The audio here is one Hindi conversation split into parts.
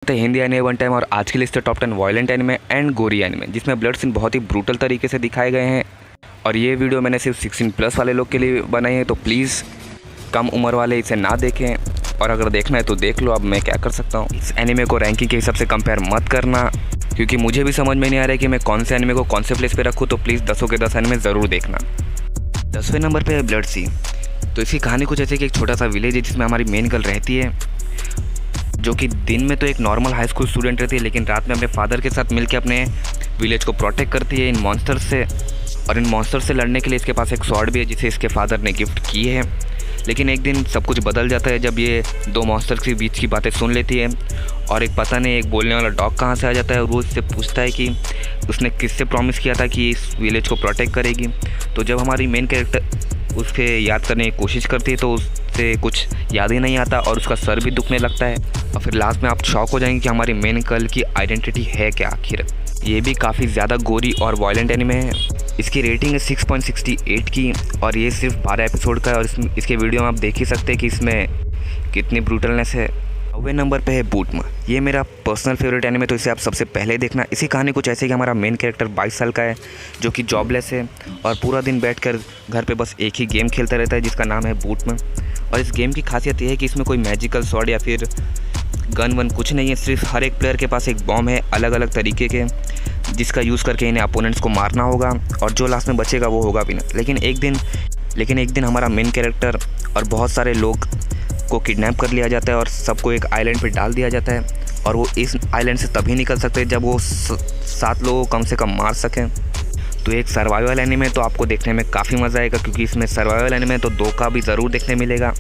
हिंदी एनिमे वन टाइम और आज की लिस्ट है टॉप 10 वायलेंट एनिमे एंड गोरी एनिमे जिसमें ब्लड सीन बहुत ही ब्रूटल तरीके से दिखाए गए हैं। और ये वीडियो मैंने सिर्फ 16+ वाले लोग के लिए बनाई है, तो प्लीज़ कम उम्र वाले इसे ना देखें, और अगर देखना है तो देख लो। अब मैं क्या कर सकता हूँ, इस एनिमे को रैंकिंग के हिसाब से कंपेयर मत करना, क्योंकि मुझे भी समझ में नहीं आ रहा है कि मैं कौन से एनिमे को कौन से प्लेस पे रखूँ। तो प्लीज़ 10 के 10 एनिमे ज़रूर देखना। 10वें नंबर पे है ब्लड सी। तो इसकी कहानी कुछ ऐसे कि एक छोटा सा विलेज है जिसमें हमारी मेन गर्ल रहती है, जो कि दिन में तो एक नॉर्मल हाई स्कूल स्टूडेंट रहती है, लेकिन रात में अपने फादर के साथ मिलकर अपने विलेज को प्रोटेक्ट करती है इन मॉन्स्टर्स से। और इन मॉन्स्टर्स से लड़ने के लिए इसके पास एक स्वॉर्ड भी है जिसे इसके फादर ने गिफ्ट की है। लेकिन एक दिन सब कुछ बदल जाता है जब ये दो मॉन्स्टर्स के बीच की बातें सुन लेती है, और एक पता नहीं एक बोलने वाला डॉग कहाँ से आ जाता है और वो इससे पूछता है कि उसने किससे प्रॉमिस किया था कि इस विलेज को प्रोटेक्ट करेगी। तो जब हमारी मेन कैरेक्टर उसके याद करने की कोशिश करती है तो उससे कुछ याद ही नहीं आता और उसका सर भी दुखने लगता है। और फिर लास्ट में आप शॉक हो जाएंगे कि हमारी मेन गर्ल की आइडेंटिटी है क्या आखिर। ये भी काफ़ी ज़्यादा गोरी और वायलेंट एनिमे है। इसकी रेटिंग है 6.68 की, और ये सिर्फ 12 एपिसोड का है। और इसके वीडियो में आप देख ही सकते हैं कि इसमें कितनी ब्रूटलनेस है। 9वें नंबर पे है बूटमा। ये मेरा पर्सनल फेवरेट एनिमे, तो इसे आप सबसे पहले देखना। इसी कहानी कुछ ऐसे कि हमारा मेन कैरेक्टर 22 साल का है जो कि जॉबलेस है और पूरा दिन बैठकर घर पे बस एक ही गेम खेलता रहता है जिसका नाम है बूटमा। और इस गेम की खासियत ये है कि इसमें कोई मैजिकल स्वॉर्ड या फिर गन वन कुछ नहीं है, सिर्फ हर एक प्लेयर के पास एक बॉम्ब है अलग अलग तरीके के, जिसका यूज़ करके इन्हें अपोनेंट्स को मारना होगा, और जो लास्ट में बचेगा वो होगा भी नहीं। लेकिन एक दिन हमारा मेन कैरेक्टर और बहुत सारे लोग को किडनैप कर लिया जाता है और सबको एक आइलैंड पे डाल दिया जाता है, और वो इस आइलैंड से तभी निकल सकते हैं जब वो 7 लोगों को कम से कम मार सकें। तो एक सर्वाइवल एनिमे तो आपको देखने में काफ़ी मज़ा आएगा, क्योंकि इसमें सर्वाइवल एनिमे तो 2 का भी ज़रूर देखने मिलेगा।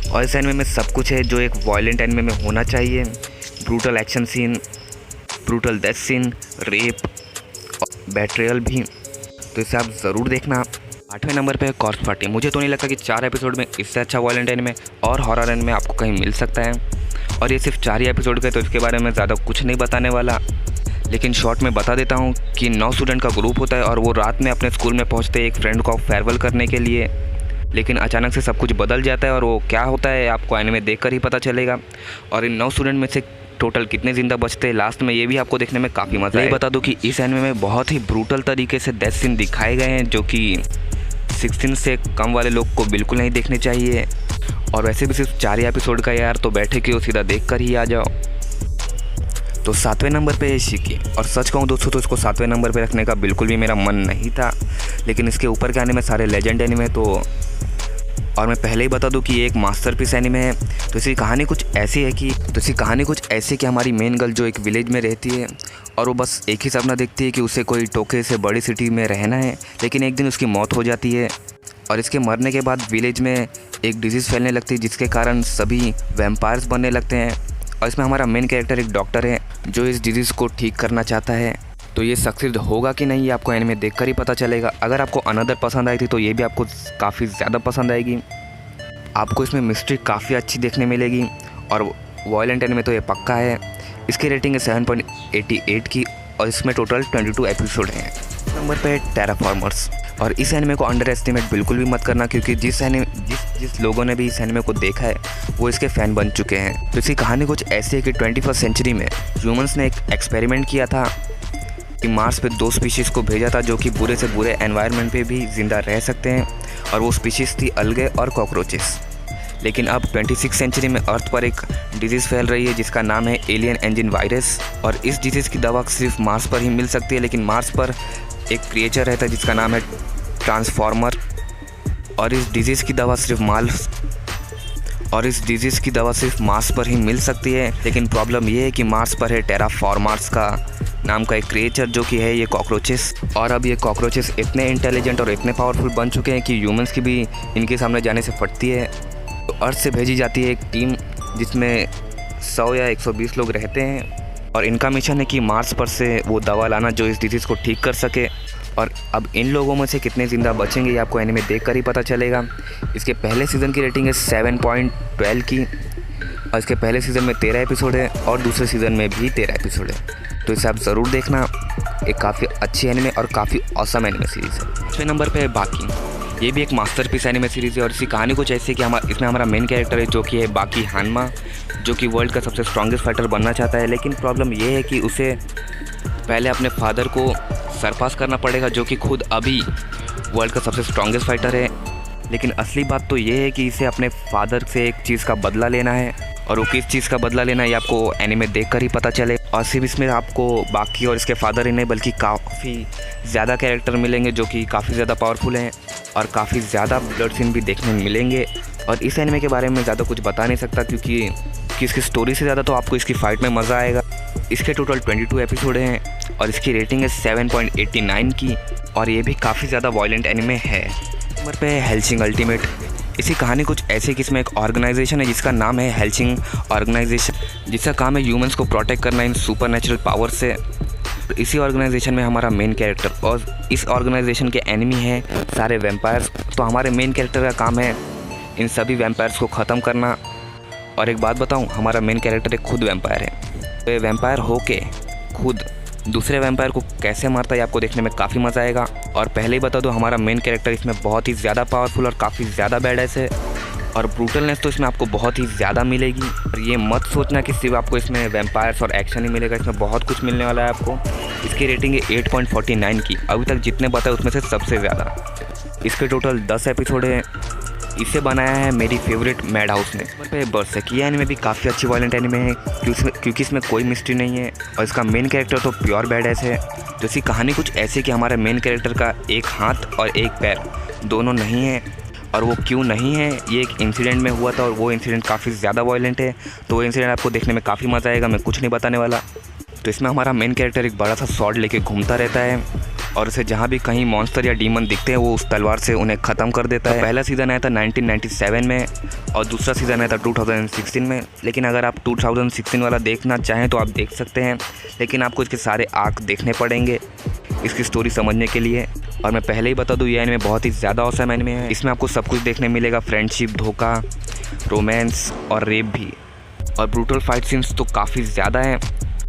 और इस एनिमे में सब कुछ है जो एक वायलेंट एनिमे में होना चाहिए। Brutal action scene, brutal death scene, rape, betrayal भी, तो इसे आप ज़रूर देखना। 8वें नंबर पे है कॉर्प्स पार्टी। मुझे तो नहीं लगता कि 4 एपिसोड में इससे अच्छा वायलेंट एनिमे और हॉरर एनिमे आपको कहीं मिल सकता है। और ये सिर्फ 4 ही एपिसोड का है, तो इसके बारे में ज़्यादा कुछ नहीं बताने वाला, लेकिन शॉर्ट में बता देता हूँ कि 9 स्टूडेंट का ग्रुप होता है और वो रात में अपने स्कूल में पहुँचते हैं एक फ्रेंड को फेयरवेल करने के लिए। लेकिन अचानक से सब कुछ बदल जाता है, और वो क्या होता है आपको एनिमे देखकर ही पता चलेगा। और इन 9 स्टूडेंट में से टोटल कितने ज़िंदा बचते हैं लास्ट में, ये भी आपको देखने में काफ़ी मज़ा है। बता दूं कि इस एनिमे में बहुत ही ब्रूटल तरीके से डेथ सीन दिखाए गए हैं, जो कि 16 से कम वाले लोग को बिल्कुल नहीं देखने चाहिए। और वैसे भी सिर्फ 4 ही एपिसोड का यार, तो बैठे क्यों, सीधा देख कर ही आ जाओ। तो 7वें नंबर पे है शिकी। और सच कहूँ दोस्तों तो इसको 7वें नंबर पे रखने का बिल्कुल भी मेरा मन नहीं था, लेकिन इसके ऊपर के एनिमे सारे लेजेंड एनिमे तो। और मैं पहले ही बता दूं कि ये एक मास्टरपीस एनिमे है। तो इसकी कहानी कुछ ऐसी कि हमारी मेन गर्ल जो एक विलेज में रहती है और वो बस एक ही सपना देखती है कि उसे कोई टोके से बड़ी सिटी में रहना है। लेकिन एक दिन उसकी मौत हो जाती है, और इसके मरने के बाद विलेज में एक डिजीज़ फैलने लगती है जिसके कारण सभी वैम्पायर्स बनने लगते हैं। और इसमें हमारा मेन कैरेक्टर एक डॉक्टर है जो इस डिजीज़ को ठीक करना चाहता है। तो ये सक्सेस होगा कि नहीं, ये आपको एनिमे देखकर ही पता चलेगा। अगर आपको अनदर पसंद आई थी तो ये भी आपको काफ़ी ज़्यादा पसंद आएगी। आपको इसमें मिस्ट्री काफ़ी अच्छी देखने मिलेगी, और वायलेंट एनिमे तो ये पक्का है। इसकी रेटिंग है 7.88 की, और इसमें टोटल 22 एपिसोड हैं। नंबर पे है टेराफॉर्मर्स। और इस एनिमे को अंडर एस्टिमेट बिल्कुल भी मत करना, क्योंकि जिस लोगों ने भी इस एनिमे को देखा है वो इसके फ़ैन बन चुके हैं। तो इसकी कहानी कुछ ऐसी है कि 21st सेंचुरी में ह्यूमंस ने एक एक्सपेरिमेंट किया था कि मार्स पे 2 स्पीशीज़ को भेजा था जो कि बुरे से बुरे एनवायरनमेंट पे भी ज़िंदा रह सकते हैं, और वो स्पीशीज़ थी अलगे और कॉकरोचेस। लेकिन अब 26th सेंचुरी में अर्थ पर एक डिजीज़ फैल रही है जिसका नाम है एलियन एंजिन वायरस। और इस डिजीज़ की दवा सिर्फ मार्स पर ही मिल सकती है, लेकिन मार्स पर एक क्रिएचर रहता है जिसका नाम है ट्रांसफॉर्मर। और इस डिजीज़ की दवा सिर्फ मार्स पर ही मिल सकती है। लेकिन प्रॉब्लम ये है कि मार्स पर है टेराफॉर्मर्स का नाम का एक क्रिएचर जो कि है ये कॉकरोचेस। और अब ये कॉकरोचेस इतने इंटेलिजेंट और इतने पावरफुल बन चुके हैं कि ह्यूमंस की भी इनके सामने जाने से फटती है। तो अर्थ से भेजी जाती है एक टीम जिसमें 100 या 120 लोग रहते हैं, और इनका मिशन है कि मार्स पर से वो दवा लाना जो इस डिजीज़ को ठीक कर सके। और अब इन लोगों में से कितने ज़िंदा बचेंगे ये आपको एनिमे देख कर ही पता चलेगा। इसके पहले सीज़न की रेटिंग है 7.12 की, और इसके पहले सीज़न में 13 एपिसोड है और दूसरे सीज़न में भी 13 एपिसोड है। तो इसे आप ज़रूर देखना। एक काफ़ी अच्छी एनिमे और काफ़ी ऑसम एनिमे सीरीज़ है। 6वें नंबर पे है बाकी। ये भी एक मास्टरपीस एनिमे सीरीज़ है, और इसकी कहानी कुछ ऐसी है कि इसमें हमारा मेन कैरेक्टर है जो कि है बाकी हानमा, जो कि वर्ल्ड का सबसे स्ट्रॉन्गेस्ट फाइटर बनना चाहता है। लेकिन प्रॉब्लम ये है कि उसे पहले अपने फादर को सरपास करना पड़ेगा, जो कि खुद अभी वर्ल्ड का सबसे स्ट्रॉन्गेस्ट फाइटर है। लेकिन असली बात तो ये है कि इसे अपने फादर से एक चीज़ का बदला लेना है, और वो किस चीज़ का बदला लेना है ये आपको एनीमे देखकर ही पता चले। और सिर्फ इसमें आपको बाकी और इसके फादर ही नहीं बल्कि काफ़ी ज़्यादा कैरेक्टर मिलेंगे जो कि काफ़ी ज़्यादा पावरफुल हैं, और काफ़ी ज़्यादा ब्लड सीन भी देखने में मिलेंगे। और इस एनीमे के बारे में ज़्यादा कुछ बता नहीं सकता, क्योंकि इसकी स्टोरी से ज़्यादा तो आपको इसकी फ़ाइट में मज़ा आएगा। इसके टोटल 22 एपिसोड हैं और इसकी रेटिंग है 7.89 की, और ये भी काफ़ी ज़्यादा वायलेंट एनीमे है। नंबर पे है हेलसिंग अल्टीमेट। इसी कहानी कुछ ऐसे कि इसमें एक ऑर्गेनाइजेशन है जिसका नाम है हेलसिंग ऑर्गेनाइजेशन, जिसका काम है ह्यूमंस को प्रोटेक्ट करना इन सुपरनेचुरल पावर से। इसी ऑर्गेनाइजेशन में हमारा मेन कैरेक्टर, और इस ऑर्गेनाइजेशन के एनिमी हैं सारे वैम्पायर्स। तो हमारे मेन कैरेक्टर का काम है इन सभी वैम्पायर्स को ख़त्म करना। और एक बात बताऊं, हमारा मेन कैरेक्टर एक खुद वैम्पायर है। तो ये वैम्पायर होके खुद दूसरे वैम्पायर को कैसे मारता है आपको देखने में काफ़ी मज़ा आएगा। और पहले ही बता दो, हमारा मेन कैरेक्टर इसमें बहुत ही ज़्यादा पावरफुल और काफ़ी ज़्यादा बैडएस है, और ब्रूटलनेस तो इसमें आपको बहुत ही ज़्यादा मिलेगी। और ये मत सोचना कि सिर्फ आपको इसमें वैम्पायर्स और एक्शन ही मिलेगा, इसमें बहुत कुछ मिलने वाला है आपको। इसकी रेटिंग है 8.49 की, अभी तक जितने बताए उसमें से सबसे ज़्यादा। इसके टोटल 10 एपिसोड हैं। इसे बनाया है मेरी फेवरेट मैड हाउस ने। पे बरसेक, ये एनिमे भी काफ़ी अच्छी वायलेंट एनिमे है क्योंकि इसमें कोई मिस्ट्री नहीं है, और इसका मेन कैरेक्टर तो प्योर बैडएस है। तो इसकी कहानी कुछ ऐसे कि हमारे मेन कैरेक्टर का एक हाथ और एक पैर दोनों नहीं है, और वो क्यों नहीं है ये एक इंसिडेंट में हुआ था, और वो इंसिडेंट काफ़ी ज़्यादा वायलेंट है। तो वो इंसिडेंट आपको देखने में काफ़ी मज़ा आएगा, मैं कुछ नहीं बताने वाला। तो इसमें हमारा मेन कैरेक्टर एक बड़ा सा स्वॉर्ड लेके घूमता रहता है, और उसे जहाँ भी कहीं मॉन्स्टर या डीमन दिखते हैं वो उस तलवार से उन्हें ख़त्म कर देता है। पहला सीज़न आया था 1997 में, और दूसरा सीज़न आया था 2016 में। लेकिन अगर आप 2016 वाला देखना चाहें तो आप देख सकते हैं, लेकिन आपको इसके सारे आर्क देखने पड़ेंगे इसकी स्टोरी समझने के लिए। और मैं पहले ही बता दूँ, ये एनिमे बहुत ही ज़्यादा औसम एनिमे है। इसमें आपको सब कुछ देखने मिलेगा, फ्रेंडशिप, धोखा, रोमांस और रेप भी। और ब्रूटल फाइट सीन्स तो काफ़ी ज़्यादा हैं,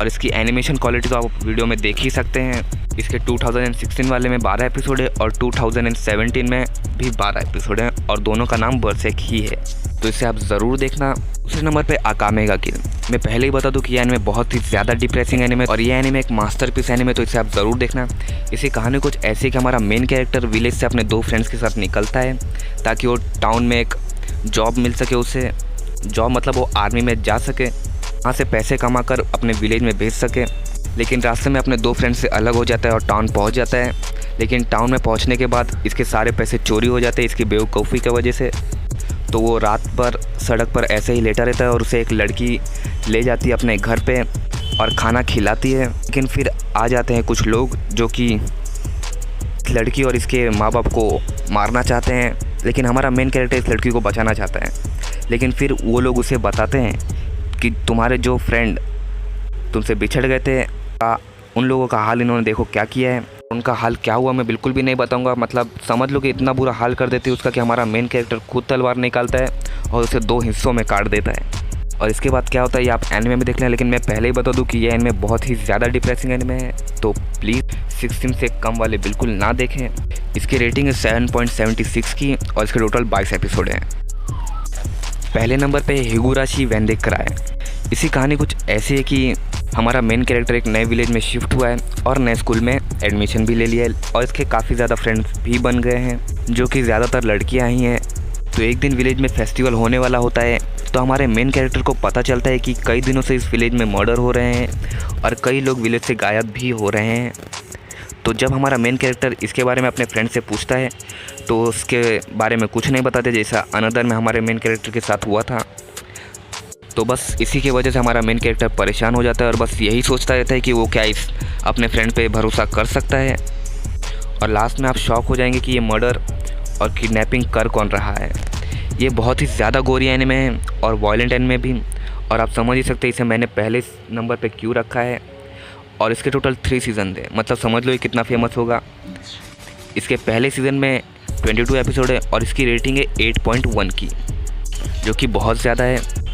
और इसकी एनिमेशन क्वालिटी तो आप वीडियो में देख ही सकते हैं। इसके 2016 वाले में 12 एपिसोड है, और 2017 में भी 12 एपिसोड हैं, और दोनों का नाम बरसेक ही है। तो इसे आप ज़रूर देखना। दूसरे नंबर पे आकामे गा किल। मैं पहले ही बता दूं कि ये एनिमे बहुत ही ज़्यादा डिप्रेसिंग एनिमे, और ये एनिमे एक मास्टरपीस एनिमे, तो इसे आप ज़रूर देखना। इसी कहानी कुछ ऐसी कि हमारा मेन कैरेक्टर विलेज से अपने 2 फ्रेंड्स के साथ निकलता है ताकि वो टाउन में एक जॉब मिल सके उसे। जॉब मतलब वो आर्मी में जा सके, वहाँ से पैसे कमा कर अपने विलेज में भेज सके। लेकिन रास्ते में अपने 2 फ्रेंड्स से अलग हो जाता है और टाउन पहुँच जाता है। लेकिन टाउन में पहुँचने के बाद इसके सारे पैसे चोरी हो जाते हैं इसकी बेवकूफ़ी की वजह से। तो वो रात भर सड़क पर ऐसे ही लेटा रहता है, और उसे एक लड़की ले जाती है अपने घर पे और खाना खिलाती है। लेकिन फिर आ जाते हैं कुछ लोग जो कि इस लड़की और इसके माँ बाप को मारना चाहते हैं। लेकिन हमारा मेन कैरेक्टर इस लड़की को बचाना चाहता है। लेकिन फिर वो लोग उसे बताते हैं कि तुम्हारे जो फ्रेंड तुमसे बिछड़ गए थे, उन लोगों का हाल इन्होंने देखो क्या किया है। उनका हाल क्या हुआ मैं बिल्कुल भी नहीं बताऊंगा। मतलब समझ लो कि इतना बुरा हाल कर देती है उसका कि हमारा मेन कैरेक्टर खुद तलवार निकालता है और उसे 2 हिस्सों में काट देता है। और इसके बाद क्या होता है ये आप एनिमे में देख लें। लेकिन मैं पहले ही बता दूं कि ये एनिमे बहुत ही ज़्यादा डिप्रेसिंग एनिमे है, तो प्लीज़ 16 से कम वाले बिल्कुल ना देखें। इसकी रेटिंग है 7.76 की, और इसके टोटल 22 एपिसोड हैं। पहले नंबर पे हिगुराशी वेंदेक्राई। इसी कहानी कुछ ऐसी है कि हमारा मेन कैरेक्टर एक नए विलेज में शिफ्ट हुआ है और नए स्कूल में एडमिशन भी ले लिया है, और इसके काफ़ी ज़्यादा फ्रेंड्स भी बन गए हैं जो कि ज़्यादातर लड़कियां ही हैं। तो एक दिन विलेज में फेस्टिवल होने वाला होता है, तो हमारे मेन कैरेक्टर को पता चलता है कि कई दिनों से इस विलेज में मर्डर हो रहे हैं और कई लोग विलेज से गायब भी हो रहे हैं। तो जब हमारा मेन कैरेक्टर इसके बारे में अपने फ्रेंड से पूछता है तो उसके बारे में कुछ नहीं बताते, जैसा अनदर में हमारे मेन कैरेक्टर के साथ हुआ था। तो बस इसी की वजह से हमारा मेन कैरेक्टर परेशान हो जाता है और बस यही सोचता रहता है कि वो क्या इस अपने फ्रेंड पे भरोसा कर सकता है। और लास्ट में आप शॉक हो जाएंगे कि ये मर्डर और किडनैपिंग कर कौन रहा है। ये बहुत ही ज़्यादा गोरी एनिमे है और वायलेंट एनिमे भी, और आप समझ ही सकते हैं इसे मैंने पहले नंबर पे क्यों रखा है। और इसके टोटल 3 सीज़न थे, मतलब समझ लो ये कितना फेमस होगा। इसके पहले सीज़न में 22 एपिसोड है और इसकी रेटिंग है 8.1 की, जो कि बहुत ज़्यादा है।